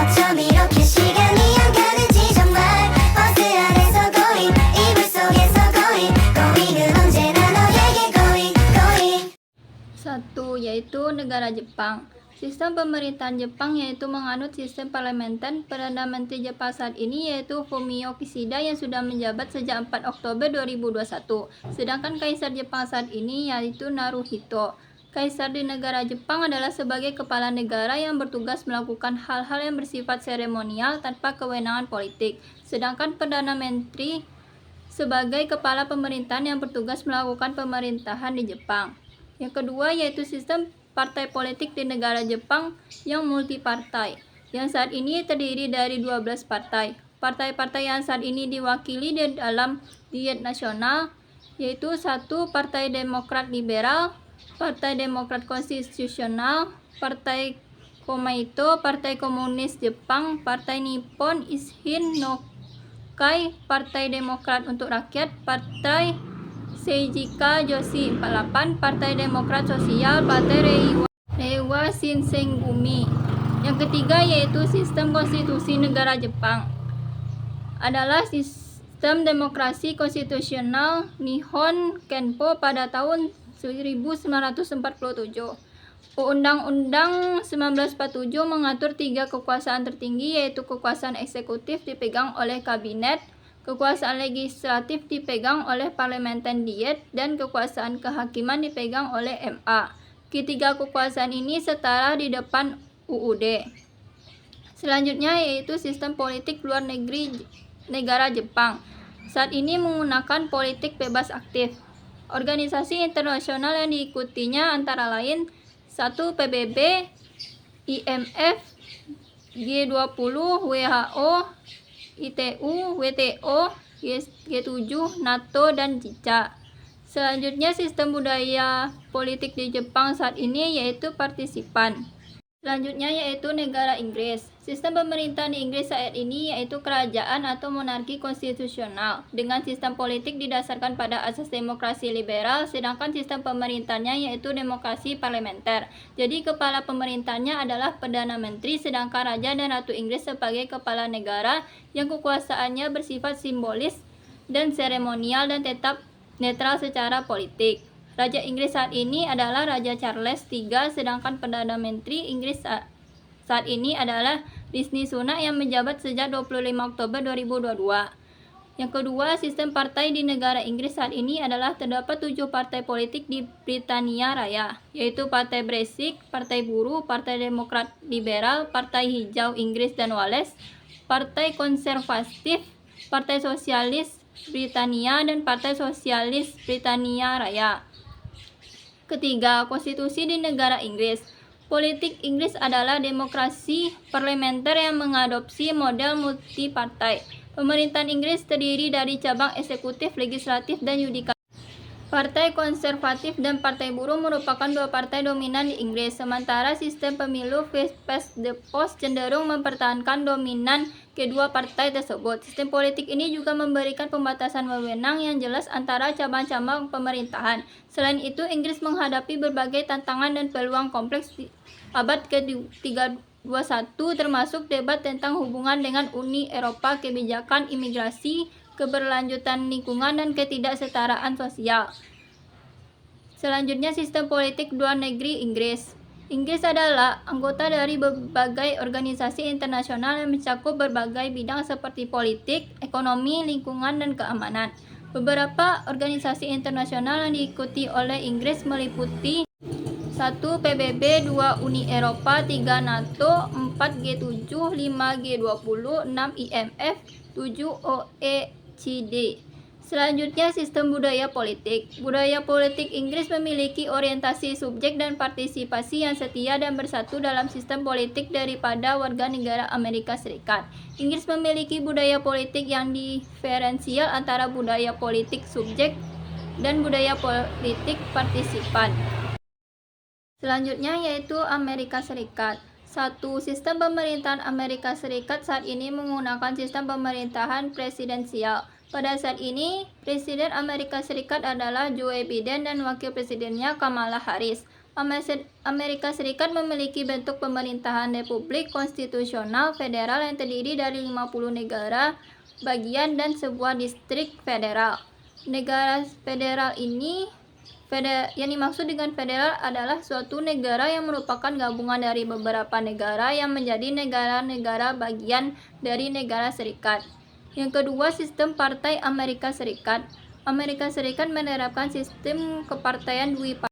어쩜 이렇게 시간이 안 가는지 정말 버스 안에서 고잉 이불 속에서 고잉 고잉은 언제나 너에게 고잉 고잉. Satu, yaitu negara Jepang. Sistem pemerintahan Jepang yaitu menganut sistem parlementer. Perdana Menteri Jepang saat ini yaitu Fumio Kishida yang sudah menjabat sejak 4 Oktober 2021. Sedangkan Kaisar Jepang saat ini yaitu Naruhito. Kaisar di negara Jepang adalah sebagai kepala negara yang bertugas melakukan hal-hal yang bersifat seremonial tanpa kewenangan politik. Sedangkan Perdana Menteri sebagai kepala pemerintahan yang bertugas melakukan pemerintahan di Jepang. Yang kedua yaitu sistem partai politik di negara Jepang yang multipartai, yang saat ini terdiri dari 12 partai. Partai-partai yang saat ini diwakili di dalam Diet Nasional yaitu 1. Partai Demokrat Liberal, Partai Demokrat Konstitusional, Partai Komeito, Partai Komunis Jepang, Partai Nippon Ishin no Kai, Partai Demokrat untuk Rakyat, Partai Seijika Joshi 48, Partai Demokrat Sosial, Partai Reiwa Shinsengumi. Yang ketiga yaitu sistem konstitusi negara Jepang adalah sistem demokrasi konstitusional Nihon Kenpo pada tahun 1947. Undang-Undang 1947 mengatur 3 kekuasaan tertinggi yaitu kekuasaan eksekutif dipegang oleh kabinet, kekuasaan legislatif dipegang oleh parlementer diet, dan kekuasaan kehakiman dipegang oleh MA. Ketiga kekuasaan ini setara di depan UUD. Selanjutnya yaitu sistem politik luar negeri negara Jepang. Saat ini menggunakan politik bebas aktif. Organisasi internasional yang diikutinya antara lain 1. PBB, IMF, G20, WHO, ITU, WTO, G7, NATO, dan JICA. Selanjutnya sistem budaya politik di Jepang saat ini yaitu partisipan. Selanjutnya yaitu negara Inggris. Sistem pemerintahan di Inggris saat ini yaitu kerajaan atau monarki konstitusional dengan sistem politik didasarkan pada asas demokrasi liberal, sedangkan sistem pemerintahnya yaitu demokrasi parlementer. Jadi kepala pemerintahnya adalah Perdana Menteri, sedangkan Raja dan Ratu Inggris sebagai kepala negara yang kekuasaannya bersifat simbolis dan seremonial dan tetap netral secara politik. Raja Inggris saat ini adalah Raja Charles III, sedangkan Perdana Menteri Inggris saat ini adalah Rishi Sunak yang menjabat sejak 25 Oktober 2022. Yang kedua, sistem partai di negara Inggris saat ini adalah terdapat 7 partai politik di Britania Raya, yaitu Partai Brexit, Partai Buruh, Partai Demokrat Liberal, Partai Hijau Inggris dan Wales, Partai Konservatif, Partai Sosialis Britania, dan Partai Sosialis Britania Raya. Ketiga, konstitusi di negara Inggris. Politik Inggris adalah demokrasi parlementer yang mengadopsi model multipartai. Pemerintahan Inggris terdiri dari cabang eksekutif, legislatif, dan yudikatif. Partai Konservatif dan Partai Buruh merupakan 2 partai dominan di Inggris, sementara sistem pemilu First the Post cenderung mempertahankan dominan kedua partai tersebut. Sistem politik ini juga memberikan pembatasan wewenang yang jelas antara cabang-cabang pemerintahan. Selain itu, Inggris menghadapi berbagai tantangan dan peluang kompleks di abad ke-31, termasuk debat tentang hubungan dengan Uni Eropa, kebijakan imigrasi, keberlanjutan lingkungan, dan ketidaksetaraan sosial. Selanjutnya, sistem politik luar negeri Inggris. Inggris adalah anggota dari berbagai organisasi internasional yang mencakup berbagai bidang seperti politik, ekonomi, lingkungan, dan keamanan. Beberapa organisasi internasional yang diikuti oleh Inggris meliputi 1. PBB, 2. Uni Eropa, 3. NATO, 4. G7, 5. G20, 6. IMF, 7. OECD. Selanjutnya, sistem budaya politik. Budaya politik Inggris memiliki orientasi subjek dan partisipasi yang setia dan bersatu dalam sistem politik daripada warga negara Amerika Serikat. Inggris memiliki budaya politik yang diferensial antara budaya politik subjek dan budaya politik partisipan. Selanjutnya yaitu Amerika Serikat. 1. Sistem pemerintahan Amerika Serikat saat ini menggunakan sistem pemerintahan presidensial. Pada saat ini, Presiden Amerika Serikat adalah Joe Biden dan Wakil Presidennya Kamala Harris. Amerika Serikat memiliki bentuk pemerintahan republik konstitusional federal yang terdiri dari 50 negara bagian dan sebuah distrik federal. Negara federal ini yang dimaksud dengan federal adalah suatu negara yang merupakan gabungan dari beberapa negara yang menjadi negara-negara bagian dari negara serikat. Yang kedua, sistem partai Amerika Serikat. Amerika Serikat menerapkan sistem kepartaian dwipartite.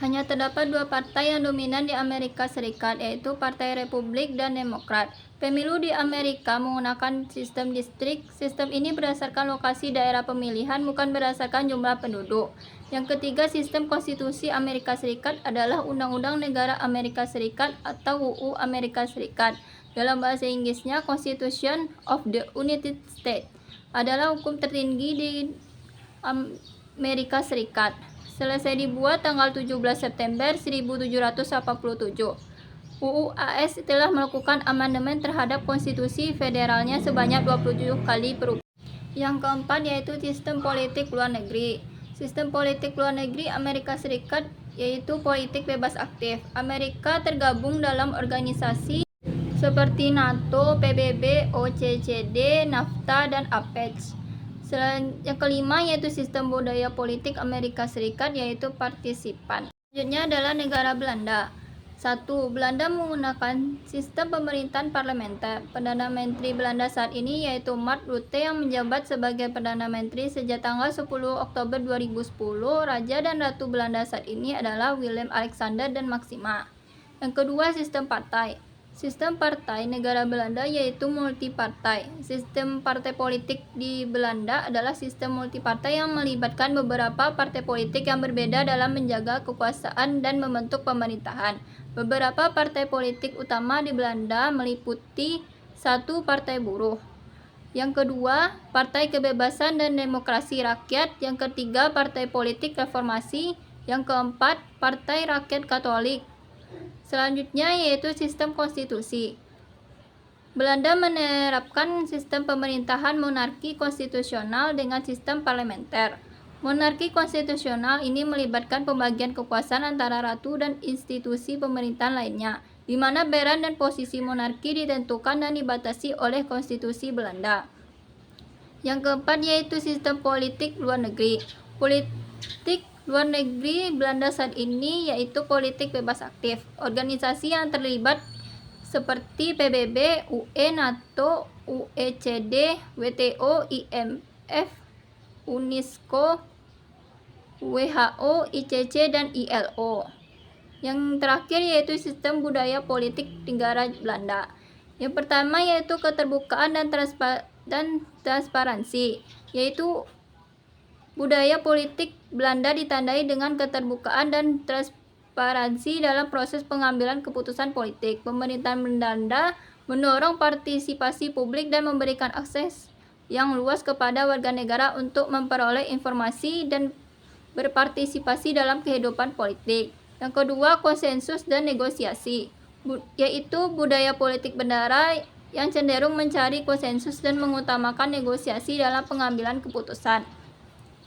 Hanya terdapat dua partai yang dominan di Amerika Serikat, yaitu Partai Republik dan Demokrat. Pemilu di Amerika menggunakan sistem distrik. Sistem ini berdasarkan lokasi daerah pemilihan, bukan berdasarkan jumlah penduduk. Yang ketiga, sistem konstitusi Amerika Serikat adalah Undang-Undang Negara Amerika Serikat atau UU Amerika Serikat. Dalam bahasa Inggrisnya, Constitution of the United States adalah hukum tertinggi di Amerika Serikat. Selesai dibuat tanggal 17 September 1787. UU AS telah melakukan amandemen terhadap konstitusi federalnya sebanyak 27 kali perubahan. Yang keempat yaitu sistem politik luar negeri. Sistem politik luar negeri Amerika Serikat yaitu politik bebas aktif. Amerika tergabung dalam organisasi seperti NATO, PBB, OCCD, NAFTA, dan APEC. Yang kelima yaitu sistem budaya politik Amerika Serikat yaitu partisipan. Selanjutnya adalah negara Belanda. 1. Belanda menggunakan sistem pemerintahan parlementer. Perdana Menteri Belanda saat ini yaitu Mark Rutte yang menjabat sebagai Perdana Menteri sejak tanggal 10 Oktober 2010. Raja dan Ratu Belanda saat ini adalah Willem Alexander dan Maxima. Yang kedua, sistem partai. Sistem partai negara Belanda yaitu multipartai. Sistem partai politik di Belanda adalah sistem multipartai yang melibatkan beberapa partai politik yang berbeda dalam menjaga kekuasaan dan membentuk pemerintahan. Beberapa partai politik utama di Belanda meliputi 1. Partai Buruh. Yang kedua, Partai Kebebasan dan Demokrasi Rakyat. Yang ketiga, Partai Politik Reformasi. Yang keempat, Partai Rakyat Katolik. Selanjutnya yaitu sistem konstitusi. Belanda menerapkan sistem pemerintahan monarki konstitusional dengan sistem parlementer. Monarki konstitusional ini melibatkan pembagian kekuasaan antara ratu dan institusi pemerintahan lainnya, di mana peran dan posisi monarki ditentukan dan dibatasi oleh konstitusi Belanda. Yang keempat yaitu sistem politik luar negeri. Politik luar negeri Belanda saat ini yaitu politik bebas aktif. Organisasi yang terlibat seperti PBB, UE, NATO, OECD, WTO, IMF, UNESCO, WHO, ICC, dan ILO. Yang terakhir yaitu sistem budaya politik negara Belanda. Yang pertama yaitu keterbukaan dan transparansi, yaitu budaya politik Belanda ditandai dengan keterbukaan dan transparansi dalam proses pengambilan keputusan politik. Pemerintahan Belanda mendorong partisipasi publik dan memberikan akses yang luas kepada warga negara untuk memperoleh informasi dan berpartisipasi dalam kehidupan politik. Yang kedua, konsensus dan negosiasi, yaitu budaya politik Belanda yang cenderung mencari konsensus dan mengutamakan negosiasi dalam pengambilan keputusan.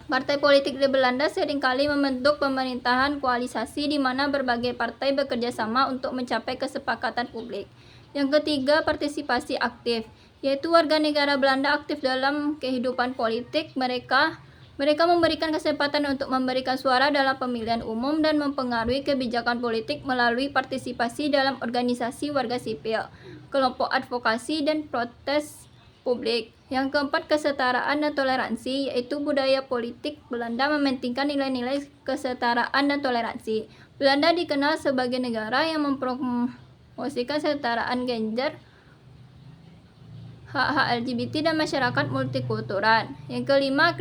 Partai politik di Belanda seringkali membentuk pemerintahan koalisasi di mana berbagai partai bekerja sama untuk mencapai kesepakatan publik. Yang ketiga, partisipasi aktif, yaitu warga negara Belanda aktif dalam kehidupan politik. Mereka memberikan kesempatan untuk memberikan suara dalam pemilihan umum dan mempengaruhi kebijakan politik melalui partisipasi dalam organisasi warga sipil, kelompok advokasi, dan protes publik. Yang keempat, kesetaraan dan toleransi, yaitu budaya politik Belanda mementingkan nilai-nilai kesetaraan dan toleransi. Belanda dikenal sebagai negara yang mempromosikan kesetaraan gender, hak-hak LGBT, dan masyarakat multikultural. Yang kelima,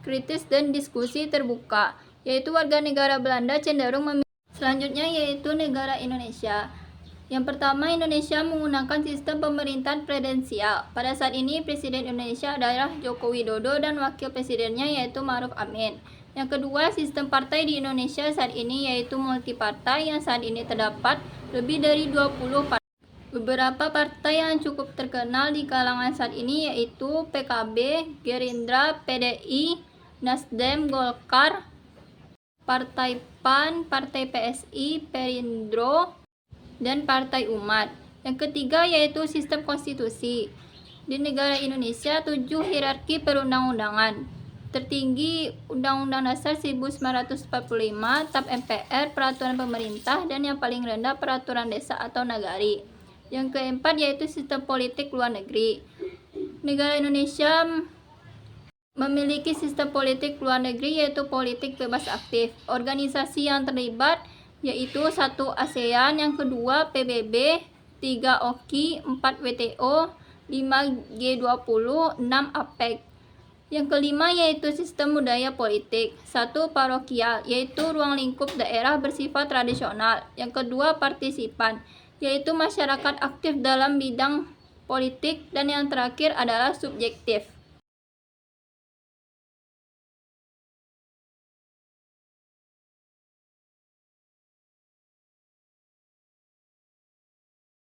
kritis dan diskusi terbuka, yaitu warga negara Belanda cenderung Selanjutnya yaitu negara Indonesia. Yang pertama, Indonesia menggunakan sistem pemerintahan presidensial. Pada saat ini, Presiden Indonesia adalah Joko Widodo dan Wakil Presidennya yaitu Ma'ruf Amin. Yang kedua, sistem partai di Indonesia saat ini yaitu multipartai yang saat ini terdapat lebih dari 20 partai. Beberapa partai yang cukup terkenal di kalangan saat ini yaitu PKB, Gerindra, PDI, Nasdem, Golkar, Partai PAN, Partai PSI, Perindro, dan Partai Umat. Yang ketiga yaitu sistem konstitusi. Di negara Indonesia 7 hierarki perundang-undangan. Tertinggi Undang-Undang Dasar 1945, TAP MPR, Peraturan Pemerintah, dan yang paling rendah Peraturan Desa atau Nagari. Yang keempat yaitu sistem politik luar negeri. Negara Indonesia memiliki sistem politik luar negeri yaitu politik bebas aktif. Organisasi yang terlibat yaitu 1 ASEAN, yang kedua PBB, 3 OKI, 4 WTO, 5 G20, 6 APEC. Yang kelima yaitu sistem budaya politik. 1 parokial yaitu ruang lingkup daerah bersifat tradisional. Yang kedua partisipan yaitu masyarakat aktif dalam bidang politik, dan yang terakhir adalah subjektif.